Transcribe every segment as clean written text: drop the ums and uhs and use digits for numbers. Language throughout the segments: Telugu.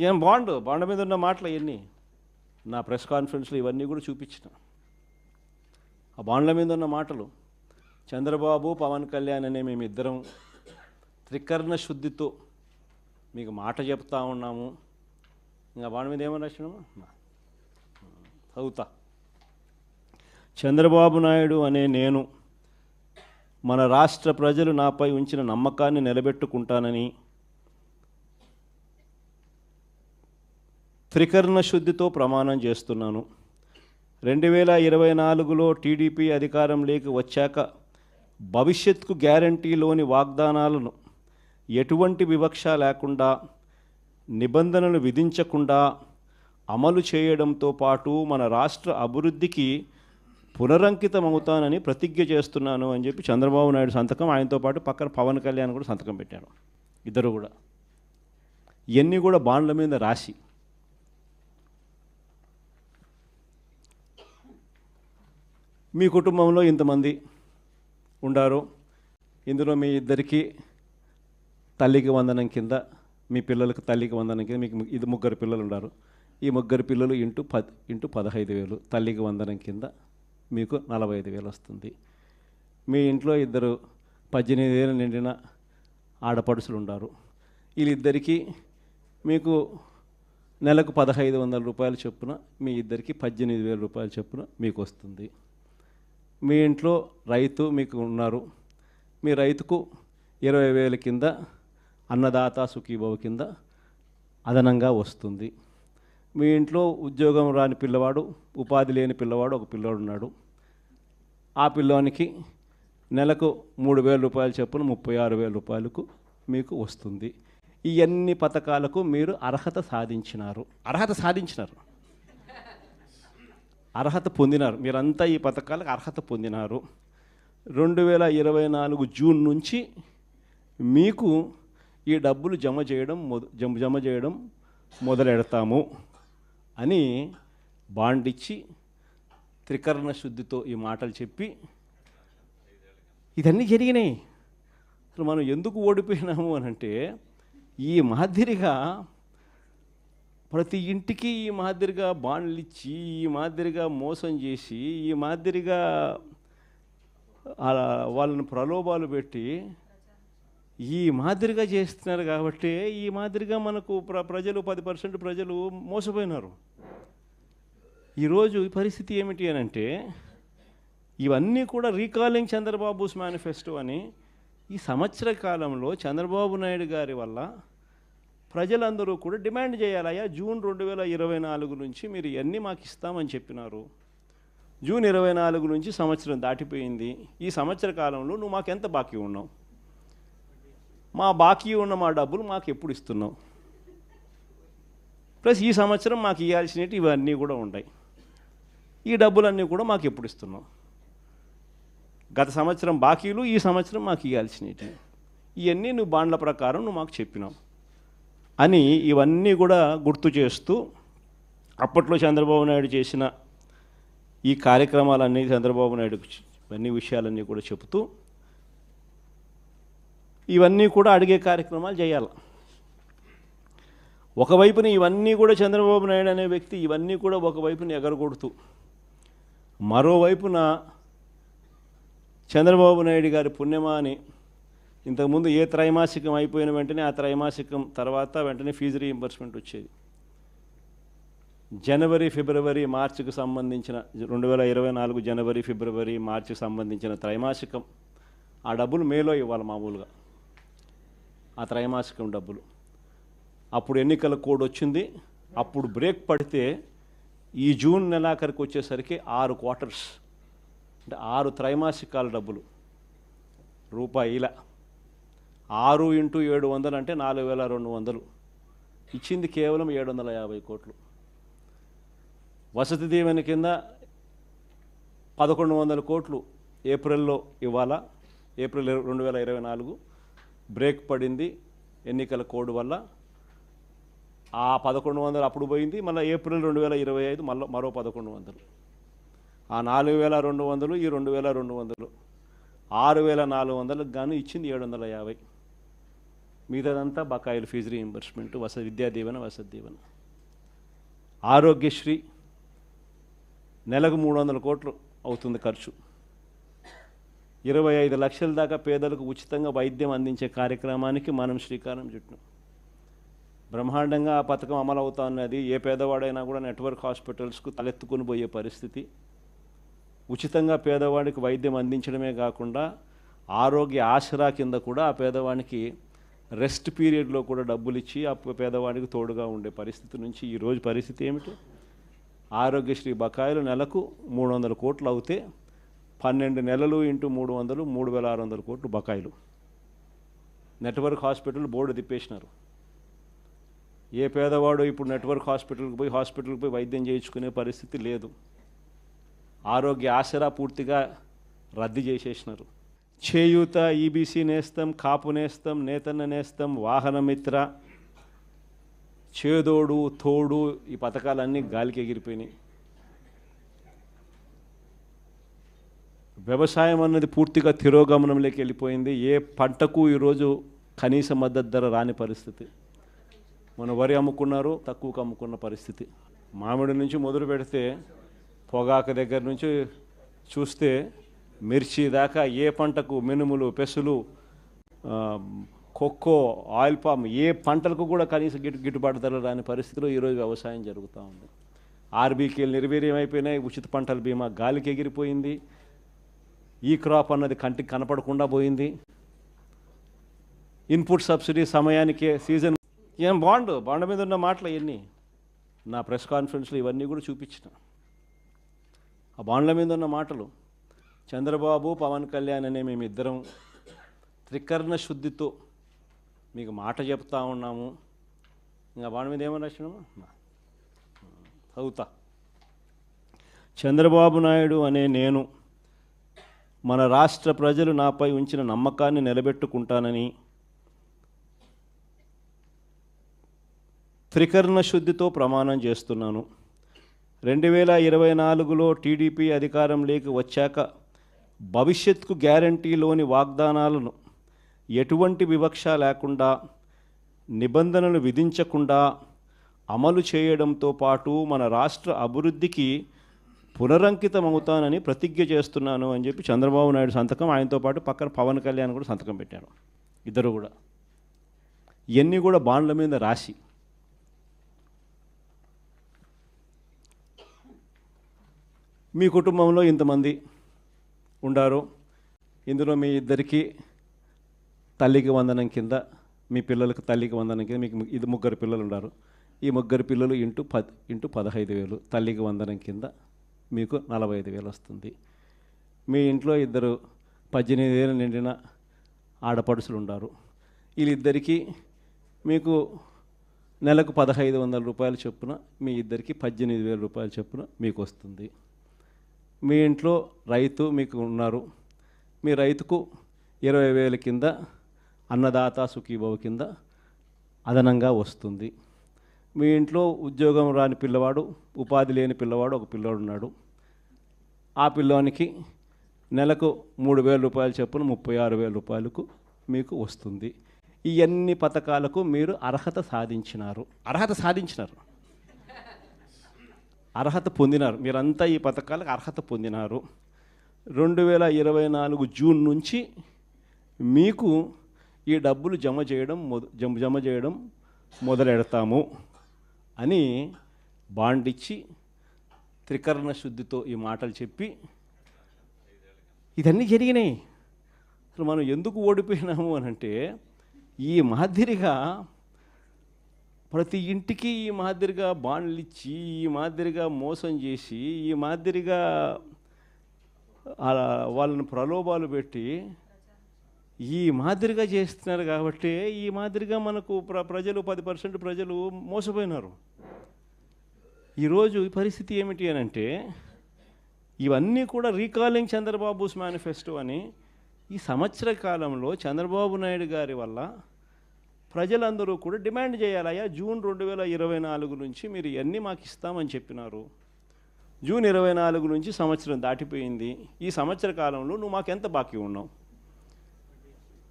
ఏం బాండ్ మీద ఉన్న మాటలు ఇవన్నీ నా ప్రెస్ కాన్ఫరెన్స్లో ఇవన్నీ కూడా చూపించిన. ఆ బాండ్ల మీద ఉన్న మాటలు చంద్రబాబు పవన్ కళ్యాణ్ అనే మేమిద్దరం త్రికరణ శుద్ధితో మీకు మాట చెప్తా ఉన్నాము. ఇంకా బాండ్ మీద ఏమని రాసినాము చదువుతా. చంద్రబాబు నాయుడు అనే నేను మన రాష్ట్ర ప్రజలు నాపై ఉంచిన నమ్మకాన్ని నిలబెట్టుకుంటానని త్రికరణ శుద్ధితో ప్రమాణం చేస్తున్నాను. 2024లో టీడీపీ అధికారంలోకి వచ్చాక భవిష్యత్తుకు గ్యారంటీలోని వాగ్దానాలను ఎటువంటి వివక్ష లేకుండా నిబంధనలు విధించకుండా అమలు చేయడంతో పాటు మన రాష్ట్ర అభివృద్ధికి పునరంకితమవుతానని ప్రతిజ్ఞ చేస్తున్నాను అని చెప్పి చంద్రబాబు నాయుడు సంతకం, ఆయనతో పాటు పక్కన పవన్ కళ్యాణ్ కూడా సంతకం పెట్టాడు. ఇద్దరు కూడా ఇవన్నీ కూడా బాండ్ల మీద రాసి మీ కుటుంబంలో ఇంతమంది ఉండారు, ఇందులో మీ ఇద్దరికి తల్లికి వందనం కింద, మీ పిల్లలకు తల్లికి వందనం కింద మీకు ఇది ముగ్గురు పిల్లలు ఉన్నారు. ఈ ముగ్గురు పిల్లలు ఇంటూ 15,000 తల్లికి వందనం కింద మీకు 45,000 వస్తుంది. మీ ఇంట్లో ఇద్దరు 18 ఏళ్ళు నిండిన ఆడపడుచులు ఉన్నారు. వీళ్ళిద్దరికీ మీకు నెలకు 1,500 రూపాయలు చొప్పున మీ ఇద్దరికి 18,000 రూపాయలు చొప్పున మీకు వస్తుంది. మీ ఇంట్లో రైతు మీకు ఉన్నారు, మీ రైతుకు 20,000 కింద అన్నదాత సుఖీభవ కింద అదనంగా వస్తుంది. మీ ఇంట్లో ఉద్యోగం రాని పిల్లవాడు, ఉపాధి లేని పిల్లవాడు ఒక పిల్లవాడు ఉన్నాడు. ఆ పిల్లోనికి నెలకు 3,000 రూపాయలు చొప్పున 36,000 రూపాయలకు మీకు వస్తుంది. ఈ అన్ని పథకాలకు మీరు అర్హత సాధించినారు, అర్హత పొందినారు. మీరంతా ఈ పథకాలకు అర్హత పొందినారు. 2024 జూన్ నుంచి మీకు ఈ డబ్బులు జమ చేయడం మొదలెడతాము అని బాండ్ ఇచ్చి త్రికరణ శుద్ధితో ఈ మాటలు చెప్పి ఇదన్నీ జరిగినాయి. అసలు మనం ఎందుకు ఓడిపోయినాము అని అంటే, ఈ మాదిరిగా ప్రతి ఇంటికి ఈ మాదిరిగా బాండ్లు ఇచ్చి, ఈ మాదిరిగా మోసం చేసి, ఈ మాదిరిగా వాళ్ళని ప్రలోభాలు పెట్టి ఈ మాదిరిగా చేస్తున్నారు. కాబట్టి ఈ మాదిరిగా మనకు ప్రజలు 10% ప్రజలు మోసపోయినారు. ఈరోజు ఈ పరిస్థితి ఏమిటి అని అంటే, ఇవన్నీ కూడా రీకాలింగ్ చంద్రబాబుస్ మేనిఫెస్టో అని ఈ సంవత్సర కాలంలో చంద్రబాబు నాయుడు గారి వల్ల ప్రజలందరూ కూడా డిమాండ్ చేయాలయ్యా, జూన్ 2024 నుంచి మీరు ఇవన్నీ మాకు ఇస్తామని చెప్పినారు. జూన్ 24 నుంచి సంవత్సరం దాటిపోయింది. ఈ సంవత్సర కాలంలో నువ్వు మాకు ఎంత బాకీ ఉన్నావు, మా బాకీ ఉన్న మా డబ్బులు మాకు ఎప్పుడు ఇస్తున్నావు, ప్లస్ ఈ సంవత్సరం మాకు ఇవ్వాల్సినవి ఇవన్నీ కూడా ఉంటాయి, ఈ డబ్బులన్నీ కూడా మాకు ఎప్పుడు ఇస్తున్నావు, గత సంవత్సరం బాకీలు ఈ సంవత్సరం మాకు ఇవ్వాల్సినవి ఇవన్నీ నువ్వు బాండ్ల ప్రకారం నువ్వు మాకు చెప్పినావు అని ఇవన్నీ కూడా గుర్తు చేస్తూ అప్పట్లో చంద్రబాబు నాయుడు చేసిన ఈ కార్యక్రమాలన్నీ చంద్రబాబు నాయుడు ఇవన్నీ విషయాలన్నీ కూడా చెబుతూ ఇవన్నీ కూడా అడిగే కార్యక్రమాలు చేయాలి. ఒకవైపున ఇవన్నీ కూడా చంద్రబాబు నాయుడు అనే వ్యక్తి ఇవన్నీ కూడా ఒకవైపున ఎగరగొడుతూ, మరోవైపున చంద్రబాబు నాయుడు గారి పుణ్యమాని ఇంతకుముందు ఏ త్రైమాసికం అయిపోయిన వెంటనే ఆ త్రైమాసికం తర్వాత వెంటనే ఫీజు రీయింబర్స్మెంట్ వచ్చేది. జనవరి ఫిబ్రవరి మార్చికి సంబంధించిన 2024 జనవరి ఫిబ్రవరి మార్చికి సంబంధించిన త్రైమాసికం ఆ డబ్బులు మేలో ఇవ్వాలి మామూలుగా, ఆ త్రైమాసికం డబ్బులు. అప్పుడు ఎన్నికల కోడ్ వచ్చింది. అప్పుడు బ్రేక్ పడితే ఈ జూన్ నెలాఖరికి వచ్చేసరికి 6 క్వార్టర్స్ అంటే 6 త్రైమాసికాల డబ్బులు రూపాయిల 6 × 700 అంటే 4,200 ఇచ్చింది కేవలం 750 కోట్లు. వసతి దీవెన కింద 1,100 కోట్లు ఏప్రిల్లో ఇవ్వాలా. ఏప్రిల్ 2024 బ్రేక్ పడింది ఎన్నికల కోడ్ వల్ల. ఆ 1,100 అప్పుడు పోయింది. మళ్ళీ ఏప్రిల్ 2025 మరో 1,100. ఆ 4,200 ఈ 2,200 6,400కు గాను ఇచ్చింది 750. మిగతాదంతా బకాయిలు, ఫీజు రీయింబర్స్మెంట్, విద్యా దీవెన, వసతి దీవెన. ఆరోగ్యశ్రీ నెలకు 300 కోట్లు అవుతుంది ఖర్చు. 25 లక్షల దాకా పేదలకు ఉచితంగా వైద్యం అందించే కార్యక్రమానికి మనం శ్రీకారం చుట్టినాం. బ్రహ్మాండంగా ఆ పథకం అమలు అవుతా ఉన్నది. ఏ పేదవాడైనా కూడా నెట్వర్క్ హాస్పిటల్స్కు తలెత్తుకుని పోయే పరిస్థితి. ఉచితంగా పేదవాడికి వైద్యం అందించడమే కాకుండా ఆరోగ్య ఆసరా కింద కూడా ఆ పేదవాడికి రెస్ట్ పీరియడ్లో కూడా డబ్బులు ఇచ్చి ఆ పేదవాడికి తోడుగా ఉండే పరిస్థితి నుంచి ఈరోజు పరిస్థితి ఏమిటి? ఆరోగ్యశ్రీ బకాయిలు నెలకు 300 కోట్లు అవుతే 12 నెలలు ఇంటూ 300 3600 కోట్లు బకాయిలు. నెట్వర్క్ హాస్పిటల్ బోర్డు తిప్పేసినారు. ఏ పేదవాడు ఇప్పుడు నెట్వర్క్ హాస్పిటల్కి పోయి వైద్యం చేయించుకునే పరిస్థితి లేదు. ఆరోగ్య ఆసరా పూర్తిగా రద్దు చేసేసినారు. చేయూత, ఈబీసీ నేస్తం, కాపు నేస్తం, నేతన్న నేస్తం, వాహనమిత్ర, చేదోడు తోడు, ఈ పథకాలన్నీ గాలికి ఎగిరిపోయినాయి. వ్యవసాయం అన్నది పూర్తిగా తిరోగమనంలోకి వెళ్ళిపోయింది. ఏ పంటకు ఈరోజు కనీస మద్దతు ధర రాని పరిస్థితి. మన వరి అమ్ముకున్నారు, తక్కువకు అమ్ముకున్న పరిస్థితి. మామిడి నుంచి మొదలు పెడితే పొగాకు దగ్గర నుంచి చూస్తే మిర్చి దాకా ఏ పంటకు, మినుములు, పెసులు, కొక్కో, ఆయిల్ పామ్, ఏ పంటలకు కూడా కనీస గిట్టుబాటు ధరలు రాని పరిస్థితిలో ఈరోజు వ్యవసాయం జరుగుతూ ఉంది. ఆర్బీకేలు నిర్వీర్యం అయిపోయినాయి. ఉచిత పంటల బీమా గాలికి ఎగిరిపోయింది. ఈ క్రాప్ అన్నది కంటికి కనపడకుండా పోయింది. ఇన్పుట్ సబ్సిడీ సమయానికే సీజన్ ఏం బాండ్ మీద ఉన్న మాటలు ఇవన్నీ నా ప్రెస్ కాన్ఫరెన్స్లో ఇవన్నీ కూడా చూపించిన. ఆ బాండ్ల మీద ఉన్న మాటలు చంద్రబాబు, పవన్ కళ్యాణ్ అనే మేమిద్దరం త్రికరణ శుద్ధితో మీకు మాట చెప్తా ఉన్నాము. ఇంకా బాండ్ మీద ఏమని రాసినాము చదువుతా. చంద్రబాబు నాయుడు అనే నేను మన రాష్ట్ర ప్రజలు నాపై ఉంచిన నమ్మకాన్ని నిలబెట్టుకుంటానని త్రికరణ శుద్ధితో ప్రమాణం చేస్తున్నాను. 2024లో టీడీపీ అధికారంలోకి వచ్చాక భవిష్యత్తుకు గ్యారంటీలోని వాగ్దానాలను ఎటువంటి వివక్ష లేకుండా, నిబంధనలు విధించకుండా అమలు చేయడంతో పాటు మన రాష్ట్ర అభివృద్ధికి పునరంకితమవుతానని ప్రతిజ్ఞ చేస్తున్నాను అని చెప్పి చంద్రబాబు నాయుడు సంతకం, ఆయనతో పాటు పక్కన పవన్ కళ్యాణ్ కూడా సంతకం పెట్టారు. ఇద్దరు కూడా ఇవన్నీ కూడా బాండ్ల మీద రాసి మీ కుటుంబంలో ఇంతమంది ఉండారు. ఇందులో మీ ఇద్దరికి తల్లికి వందనం కింద, మీ పిల్లలకు తల్లికి వందనం కింద మీకు ఇది 3 పిల్లలు ఉన్నారు. ఈ 3 పిల్లలు ఇంటూ 15,000 తల్లికి వందనం కింద మీకు 45,000 వస్తుంది. మీ ఇంట్లో 2 18 ఏళ్ళు నిండిన ఆడపడుచులు ఉన్నారు. వీళ్ళిద్దరికీ మీకు నెలకు 1,500 రూపాయలు చొప్పున, మీ ఇద్దరికి 18,000 రూపాయలు చొప్పున మీకు వస్తుంది. మీ ఇంట్లో రైతు మీకు ఉన్నారు. మీ రైతుకు 20,000 కింద అన్నదాత సుఖీభవ కింద అదనంగా వస్తుంది. మీ ఇంట్లో ఉద్యోగం రాని పిల్లవాడు, ఉపాధి లేని పిల్లవాడు ఒక పిల్లవాడు ఉన్నాడు. ఆ పిల్లోనికి నెలకు 3,000 రూపాయలు చొప్పున 36,000 రూపాయలకు మీకు వస్తుంది. ఈ అన్ని పథకాలకు మీరు అర్హత సాధించినారు. అర్హత పొందినారు. మీరంతా ఈ పథకాలకు అర్హత పొందినారు. 2024 జూన్ నుంచి మీకు ఈ డబ్బులు జమ చేయడం మొదలెడతాము అని బాండ్ ఇచ్చి త్రికరణ శుద్ధితో ఈ మాటలు చెప్పి ఇదన్నీ జరిగినాయి. అసలు మనం ఎందుకు ఓడిపోయినాము అని అంటే, ఈ మాదిరిగా ప్రతి ఇంటికి ఈ మాదిరిగా బాండ్లు ఇచ్చి, ఈ మాదిరిగా మోసం చేసి, ఈ మాదిరిగా వాళ్ళని ప్రలోభాలు పెట్టి ఈ మాదిరిగా చేస్తున్నారు. కాబట్టి ఈ మాదిరిగా మనకు ప్రజలు 10% ప్రజలు మోసపోయినారు. ఈరోజు ఈ పరిస్థితి ఏమిటి అని అంటే, ఇవన్నీ కూడా రీకాలింగ్ చంద్రబాబుస్ మేనిఫెస్టో అని ఈ సంవత్సర కాలంలో చంద్రబాబు నాయుడు గారి వల్ల ప్రజలందరూ కూడా డిమాండ్ చేయాలయ్యా, జూన్ 2024 నుంచి మీరు ఇవన్నీ మాకు ఇస్తామని చెప్పినారు. జూన్ 24 నుంచి సంవత్సరం దాటిపోయింది. ఈ సంవత్సర కాలంలో నువ్వు మాకు ఎంత బాకీ ఉన్నావు?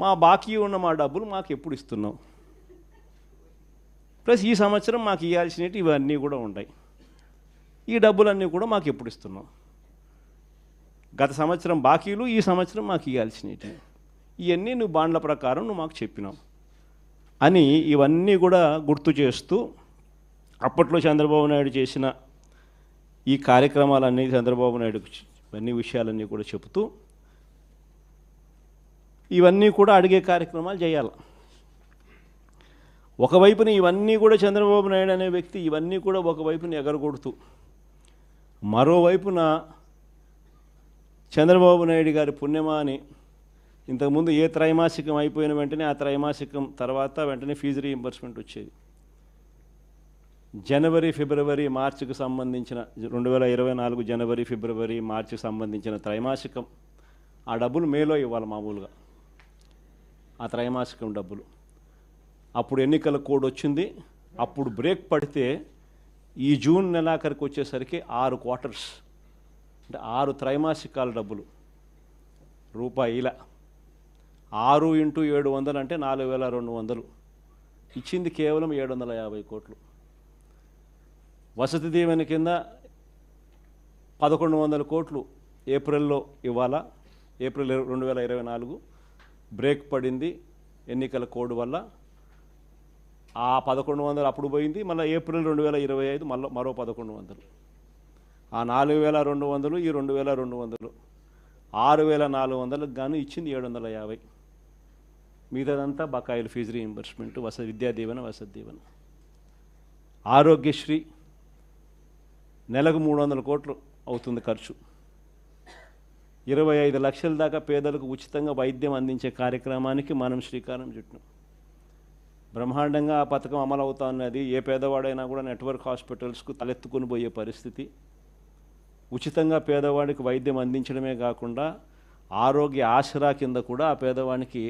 మా బాకీ ఉన్న మా డబ్బులు మాకు ఎప్పుడు ఇస్తున్నావు, ప్లస్ ఈ సంవత్సరం మాకు ఇవ్వాల్సినవి ఇవన్నీ కూడా ఉంటాయి, ఈ డబ్బులన్నీ కూడా మాకు ఎప్పుడు ఇస్తున్నావు, గత సంవత్సరం బాకీలు ఈ సంవత్సరం మాకు ఇవ్వాల్సినవి ఇవన్నీ నువ్వు బాండ్ల ప్రకారం నువ్వు మాకు చెప్పినావు అని ఇవన్నీ కూడా గుర్తు చేస్తూ అప్పట్లో చంద్రబాబు నాయుడు చేసిన ఈ కార్యక్రమాలన్నీ చంద్రబాబు నాయుడు ఇవన్నీ విషయాలన్నీ కూడా చెబుతూ ఇవన్నీ కూడా అడిగే కార్యక్రమాలు చేయాలి. ఒకవైపున ఇవన్నీ కూడా చంద్రబాబు నాయుడు అనే వ్యక్తి ఇవన్నీ కూడా ఒకవైపున ఎగరగొడుతూ, మరోవైపున చంద్రబాబు నాయుడు గారి పుణ్యమా అని ఇంతకుముందు ఏ త్రైమాసికం అయిపోయిన వెంటనే ఆ త్రైమాసికం తర్వాత వెంటనే ఫీజు రీయింబర్స్మెంట్ వచ్చేది. జనవరి ఫిబ్రవరి మార్చికి సంబంధించిన 2024 జనవరి ఫిబ్రవరి మార్చికి సంబంధించిన త్రైమాసికం ఆ డబ్బులు మేలో ఇవ్వాలి మామూలుగా, ఆ త్రైమాసికం డబ్బులు. అప్పుడు ఎన్నికల కోడ్ వచ్చింది, అప్పుడు బ్రేక్ పడితే ఈ జూన్ నెలాఖరికి వచ్చేసరికి 6 క్వార్టర్స్ అంటే 6 త్రైమాసికాల డబ్బులు రూపాయిల 6 × 700 అంటే 4200, ఇచ్చింది కేవలం 750 కోట్లు. వసతి దీవెన కింద 1100 కోట్లు ఏప్రిల్లో ఇవ్వాలా, ఏప్రిల్ 2024 బ్రేక్ పడింది ఎన్నికల కోడ్ వల్ల. ఆ 1100 అప్పుడు పోయింది, మళ్ళీ ఏప్రిల్ 2025 మరో 1100, ఆ 4200 ఈ 2200, 6400కు గాను ఇచ్చింది 750. మిగతాదంతా బకాయిలు, ఫీజు రీయింబర్స్మెంట్, విద్యా దీవెన, వసతి దీవెన. ఆరోగ్యశ్రీ నెలకు 300 కోట్లు అవుతుంది ఖర్చు. 25 లక్షల దాకా పేదలకు ఉచితంగా వైద్యం అందించే కార్యక్రమానికి మనం శ్రీకారం చుట్టినాం. బ్రహ్మాండంగా ఆ పథకం అమలు అవుతా ఉన్నది. ఏ పేదవాడైనా కూడా నెట్వర్క్ హాస్పిటల్స్కు తలెత్తుకొని పోయే పరిస్థితి. ఉచితంగా పేదవాడికి వైద్యం అందించడమే కాకుండా ఆరోగ్య ఆసరా కింద కూడా ఆ పేదవాడికి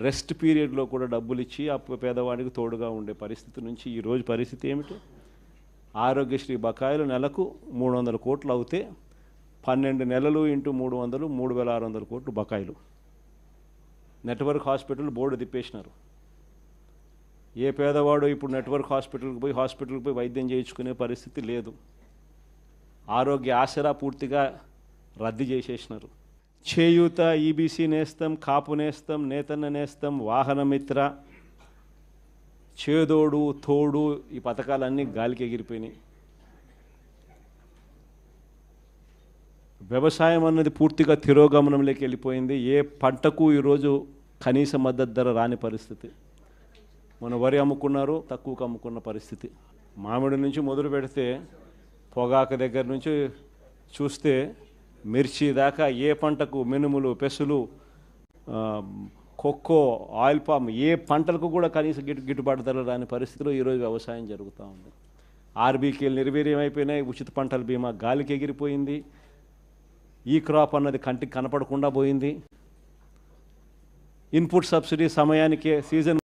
రెస్ట్ పీరియడ్లో కూడా డబ్బులు ఇచ్చి ఆ పేదవాడికి తోడుగా ఉండే పరిస్థితి నుంచి ఈరోజు పరిస్థితి ఏమిటి? ఆరోగ్యశ్రీ బకాయిలు నెలకు 300 కోట్లు అవుతే 12 నెలలు × 300 3600 కోట్లు బకాయిలు. నెట్వర్క్ హాస్పిటల్ బోర్డు తిప్పేసినారు. ఏ పేదవాడు ఇప్పుడు నెట్వర్క్ హాస్పిటల్కి పోయి వైద్యం చేయించుకునే పరిస్థితి లేదు. ఆరోగ్య ఆసరా పూర్తిగా రద్దు చేసేసినారు. చేయూత, ఈబీసీ నేస్తం, కాపు నేస్తం, నేతన్న నేస్తం, వాహనమిత్ర, చేదోడు తోడు, ఈ పథకాలన్నీ గాలికి ఎగిరిపోయినాయి. వ్యవసాయం అన్నది పూర్తిగా తిరోగమనంలోకి వెళ్ళిపోయింది. ఏ పంటకు ఈరోజు కనీస మద్దతు ధర రాని పరిస్థితి. మన వరి అమ్ముకున్నారు, తక్కువకు అమ్ముకున్న పరిస్థితి. మామిడి నుంచి మొదలు పెడితే పొగాకు దగ్గర నుంచి చూస్తే మిర్చి దాకా ఏ పంటకు, మినుములు, పెసులు, కొక్కో, ఆయిల్ పామ్, ఏ పంటలకు కూడా కనీస గిట్టుబాటు ధర రాని పరిస్థితిలో ఈరోజు వ్యవసాయం జరుగుతూ ఉంది. ఆర్బీకేలు నిర్వీర్యం అయిపోయినాయి. ఉచిత పంటల బీమా గాలికి ఎగిరిపోయింది. ఈ క్రాప్ అన్నది కంటికి కనపడకుండా పోయింది. ఇన్పుట్ సబ్సిడీ సమయానికే సీజన్